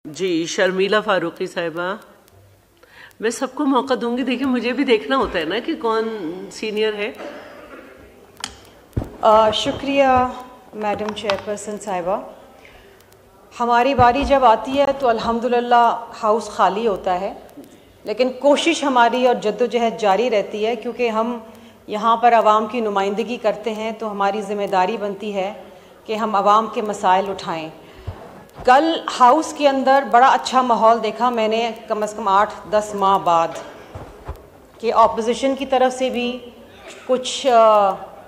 جی شرمیلا فاروقی صاحبہ، میں سب کو موقع دوں گی، دیکھیں مجھے بھی دیکھنا ہوتا ہے نا کہ کون سینئر ہے۔ شکریہ میڈم چیئرپرسن صاحبہ۔ ہماری باری جب آتی ہے تو الحمدللہ ہاؤس خالی ہوتا ہے، لیکن کوشش ہماری اور جدوجہد جاری رہتی ہے، کیونکہ ہم یہاں پر عوام کی نمائندگی کرتے ہیں تو ہماری ذمہ داری بنتی ہے کہ ہم عوام کے مسائل اٹھائیں۔ کل ہاؤس کے اندر بڑا اچھا ماحول دیکھا میں نے، کم از کم 8-10 ماہ بعد، کہ اپوزیشن کی طرف سے بھی کچھ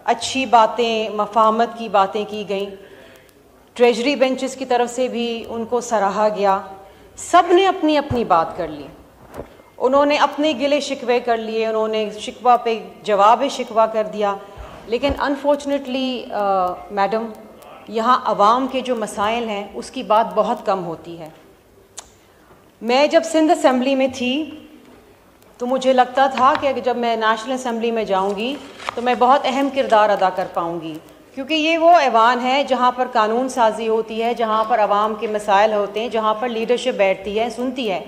اچھی باتیں، مفاہمت کی باتیں کی گئیں، ٹریجری بینچز کی طرف سے بھی ان کو سراہا گیا۔ سب نے اپنی اپنی بات کر لی، انہوں نے اپنے گلے شکوے کر لیے، انہوں نے شکوہ پہ جواب شکوہ کر دیا، لیکن انفارچونیٹلی میڈم یہاں عوام کے جو مسائل ہیں اس کی بات بہت کم ہوتی ہے۔ میں جب سندھ اسمبلی میں تھی تو مجھے لگتا تھا کہ جب میں نیشنل اسمبلی میں جاؤں گی تو میں بہت اہم کردار ادا کر پاؤں گی، کیونکہ یہ وہ ایوان ہے جہاں پر قانون سازی ہوتی ہے، جہاں پر عوام کے مسائل ہوتے ہیں، جہاں پر لیڈرشپ بیٹھتی ہے، سنتی ہے۔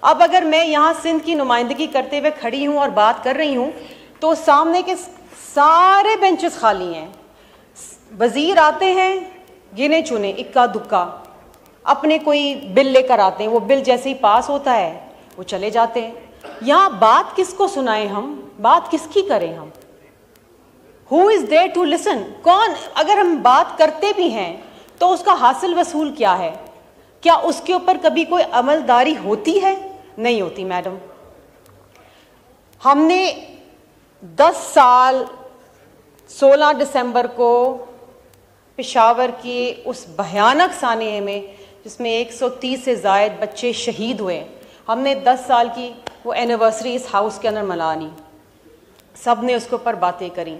اب اگر میں یہاں سندھ کی نمائندگی کرتے ہوئے کھڑی ہوں اور بات کر رہی ہوں تو سامنے کے سارے بینچز خالی ہیں، وزیر آتے ہیں گنے چنے اکا دکا، اپنے کوئی بل لے کر آتے ہیں، وہ بل جیسے ہی پاس ہوتا ہے وہ چلے جاتے ہیں۔ یہاں بات کس کو سنائیں ہم، بات کس کی کریں ہم؟ Who is there to listen؟ کون، اگر ہم بات کرتے بھی ہیں تو اس کا حاصل وصول کیا ہے؟ کیا اس کے اوپر کبھی کوئی عملداری ہوتی ہے؟ نہیں ہوتی میڈم۔ ہم نے 10 سال 16 دسمبر کو پشاور کے اس بھیانک سانحے میں جس میں 130 سے زائد بچے شہید ہوئے، ہم نے 10 سال کی وہ اینیورسری اس ہاؤس کے اندر منانی، سب نے اس کے اوپر باتیں کریں۔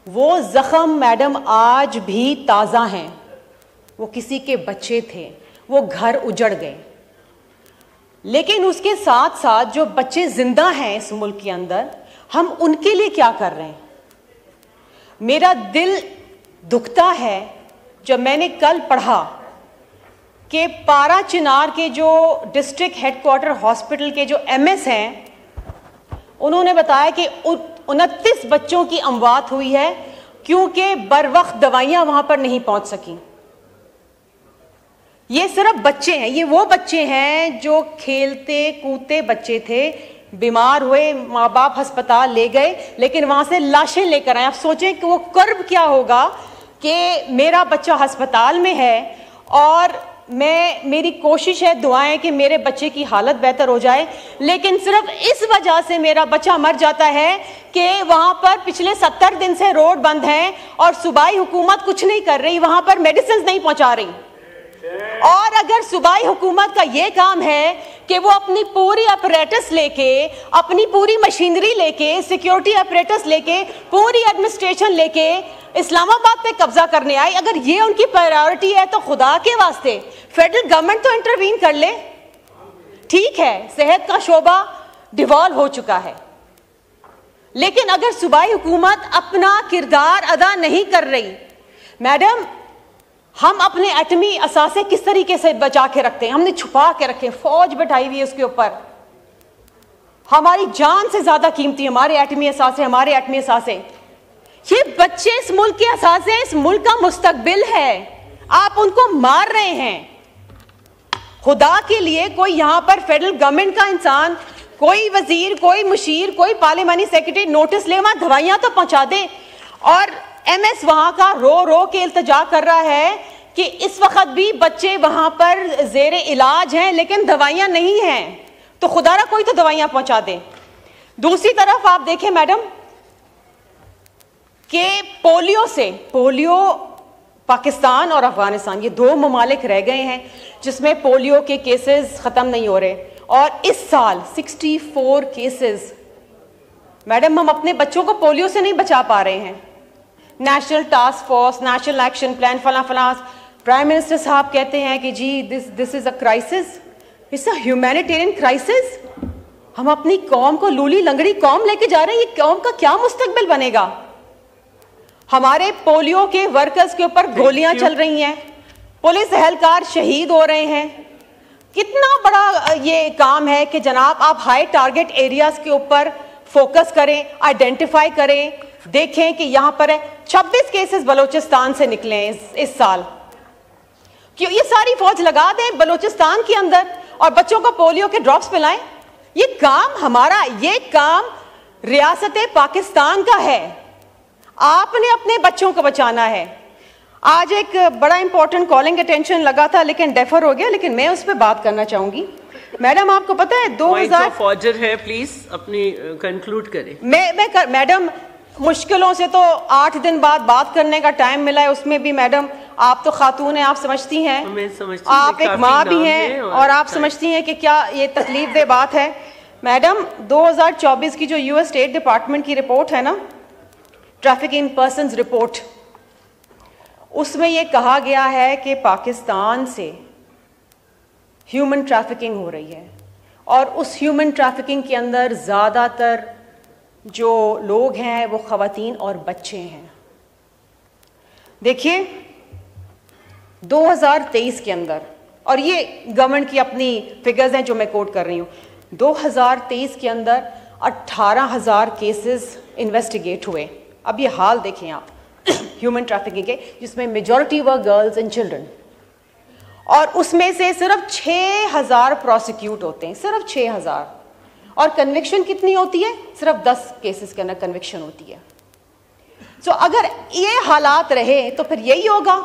وہ زخم میڈم آج بھی تازہ ہیں، وہ کسی کے بچے تھے، وہ گھر اجڑ گئے، لیکن اس کے ساتھ ساتھ جو بچے زندہ ہیں اس ملک کے اندر، ہم ان کے لیے کیا کر رہے ہیں؟ میرا دل دکھتا ہے جب میں نے کل پڑھا کہ پارا چنار کے جو ڈسٹرکٹ ہیڈ کوارٹر ہاسپٹل کے جو ایم ایس ہیں، انہوں نے بتایا کہ 29 بچوں کی اموات ہوئی ہے کیونکہ بر وقت دوائیاں وہاں پر نہیں پہنچ سکیں۔ یہ صرف بچے ہیں، یہ وہ بچے ہیں جو کھیلتے کودتے بچے تھے، بیمار ہوئے، ماں باپ ہسپتال لے گئے، لیکن وہاں سے لاشیں لے کر آئے۔ آپ سوچیں کہ وہ کرب کیا ہوگا کہ میرا بچہ ہسپتال میں ہے اور میری کوشش ہے، دعائیں کہ میرے بچے کی حالت بہتر ہو جائے، لیکن صرف اس وجہ سے میرا بچہ مر جاتا ہے کہ وہاں پر پچھلے 70 دن سے روڈ بند ہیں اور صوبائی حکومت کچھ نہیں کر رہی، وہاں پر میڈیسنز نہیں پہنچا رہی۔ اور اگر صوبائی حکومت کا یہ کام ہے کہ وہ اپنی پوری اپریٹس لے کے، اپنی پوری مشینری لے کے، سیکیورٹی اپریٹس لے کے، پوری ایڈمنسٹریشن لے کے اسلام آباد پہ قبضہ کرنے آئے، اگر یہ ان کی پرائیورٹی ہے تو خدا کے واسطے فیڈرل گورنمنٹ تو انٹروین کر لے۔ ٹھیک ہے صحت کا شعبہ ڈیوالو ہو چکا ہے، لیکن اگر صوبائی حکومت اپنا کردار ادا نہیں کر رہی، میڈم ہم اپنے ایٹمی اثاثے کس طریقے سے بچا کے رکھتے ہیں؟ ہم نے چھپا کے رکھے، فوج بٹھائی ہوئی ہے اس کے اوپر۔ ہماری جان سے زیادہ قیمتی ہمارے ایٹمی اثاثے، ہمارے ایٹمی اثاثے۔ یہ بچے اس ملک کے اثاثے ہیں، اس ملک کا مستقبل ہے، آپ ان کو مار رہے ہیں۔ خدا کے لیے کوئی یہاں پر فیڈرل گورنمنٹ کا انسان، کوئی وزیر، کوئی مشیر، کوئی پارلیمانی سیکرٹری نوٹس لے، وہاں دوائیاں تو پہنچا دے۔ اور ایم ایس وہاں کا رو رو کے التجا کر رہا ہے کہ اس وقت بھی بچے وہاں پر زیر علاج ہیں لیکن دوائیاں نہیں ہیں، تو خدا را کوئی تو دوائیاں پہنچا دے۔ دوسری طرف آپ دیکھیں میڈم کہ پولیو پاکستان اور افغانستان یہ 2 ممالک رہ گئے ہیں جس میں پولیو کے کیسز ختم نہیں ہو رہے، اور اس سال 64 کیسز۔ میڈم ہم اپنے بچوں کو پولیو سے نہیں بچا پا رہے ہیں۔ National task force, national action plan, فلاں فلاں، پرائم منسٹر صاحب کہتے ہیں کہ جی this is a crisis, it's a humanitarian crisis. ہم اپنی قوم کو لولی لنگڑی قوم لے کے جا رہے ہیں، یہ قوم کا کیا مستقبل بنے گا؟ ہمارے پولیو کے ورکرز کے اوپر گولیاں چل رہی ہیں، پولیس اہلکار شہید ہو رہے ہیں، کتنا بڑا یہ کام ہے کہ جناب آپ ہائی ٹارگٹ ایریاز کے اوپر فوکس کریں, آئیڈینٹیفائی کریں, دیکھیں کہ یہاں پر 26 کیسز بلوچستان سے نکلے ہیں اس سال. کیوں یہ ساری فوج لگا دیں بلوچستان کے اندر اور بچوں کو پولیو کے ڈراپس پلائیں؟ یہ کام ہمارا, یہ کام ریاست پاکستان کا ہے. آپ نے اپنے بچوں کو بچانا ہے. آج ایک بڑا امپورٹنٹ کالنگ اٹینشن لگا تھا لیکن ڈیفر ہو گیا, لیکن میں اس پہ بات کرنا چاہوں گی. میڈم آپ کو پتہ ہے 2000 فوجر ہے, پلیز اپنی کنکلوڈ کریں. میڈم مشکلوں سے تو 8 دن بعد بات کرنے کا ٹائم ملا ہے, اس میں بھی میڈم آپ تو خاتون ہیں, آپ سمجھتی ہیں, آپ ایک ماں بھی ہیں اور آپ سمجھتی ہیں کہ کیا یہ تکلیف دہ بات ہے. میڈم 2024 کی جو US اسٹیٹ ڈپارٹمنٹ کی رپورٹ ہے نا, ٹریفکنگ پرسنز رپورٹ, اس میں یہ کہا گیا ہے کہ پاکستان سے ہیومن ٹریفکنگ ہو رہی ہے اور اس ہیومن ٹریفکنگ کے اندر زیادہ تر جو لوگ ہیں وہ خواتین اور بچے ہیں. دیکھیے 2023 کے اندر, اور یہ گورنمنٹ کی اپنی فگرز ہیں جو میں کوٹ کر رہی ہوں, 2023 کے اندر 18,000 کیسز انویسٹیگیٹ ہوئے. اب یہ حال دیکھیں آپ ہیومن ٹریفکنگ کے, جس میں majority were girls and children, اور اس میں سے صرف 6,000 پروسیکیوٹ ہوتے ہیں, صرف 6,000. اور کنوکشن کتنی ہوتی ہے؟ صرف 10 کیسز کے اندر کنوکشن ہوتی ہے. سو اگر یہ حالات رہے تو پھر یہی ہوگا,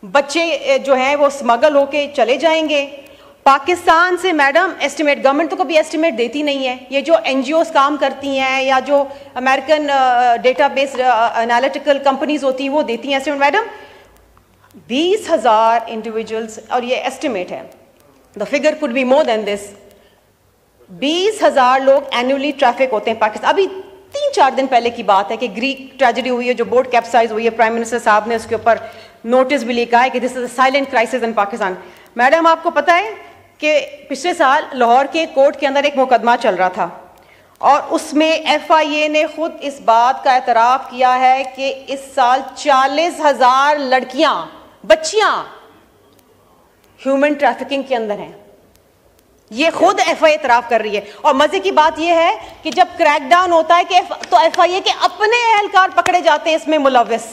بچے جو ہیں وہ اسمگل ہو کے چلے جائیں گے پاکستان سے. میڈم ایسٹیمیٹ گورنمنٹ تو کبھی ایسٹیمیٹ دیتی نہیں ہے, یہ جو NGOs کام کرتی ہیں یا جو American data base analytical companies ہوتی ہیں وہ دیتی ہیں ایسٹیمیٹ. میڈم 20,000 انڈیویجولس, اور یہ ایسٹیمیٹ ہے, the figure could be more than this. 20,000 لوگ اینولی ٹریفک ہوتے ہیں پاکستان. ابھی 3-4 دن پہلے کی بات ہے کہ گریک ٹریجڈی ہوئی ہے, جو بوٹ کیپسائز ہوئی ہے, پرائم منسٹر صاحب نے اس کے اوپر نوٹس بھی لکھا ہے کہ this is a silent crisis in Pakistan. Madam آپ کو پتہ ہے کہ پچھلے سال لاہور کے کورٹ کے اندر ایک مقدمہ چل رہا تھا اور اس میں FIA نے خود اس بات کا اعتراف کیا ہے کہ اس سال 40,000 لڑکیاں, بچیاں ہیومن ٹریفکنگ کے اندر ہیں. یہ خود FIA اعتراف کر رہی ہے. اور مزے کی بات یہ ہے کہ جب کریک ڈاؤن ہوتا ہے کہ تو FIA کے اپنے اہلکار پکڑے جاتے ہیں اس میں ملوث.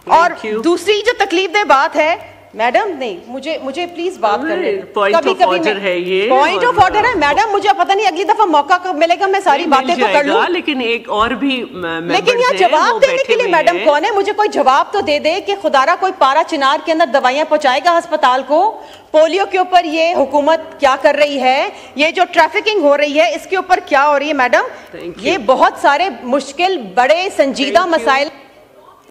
اور دوسری جو تکلیف دہ بات ہے میڈم, نہیں مجھے پلیز بات کرنے, کبھی پوائنٹ آف آرڈر ہے میڈم, مجھے پتہ نہیں اگلی دفعہ موقع ملے گا میں ساری باتیں تو کر لوں, لیکن ایک اور بھی لیکن یہاں جواب دینے کے لیے میڈم کون ہے؟ مجھے کوئی جواب تو دے دے کہ خدارا کوئی پارا چنار کے اندر دوائیاں پہنچائے گا ہسپتال کو. پولیو کے اوپر یہ حکومت کیا کر رہی ہے؟ یہ جو ٹریفکنگ ہو رہی ہے اس کے اوپر کیا ہو رہی ہے؟ میڈم یہ بہت سارے مشکل بڑے سنجیدہ مسائل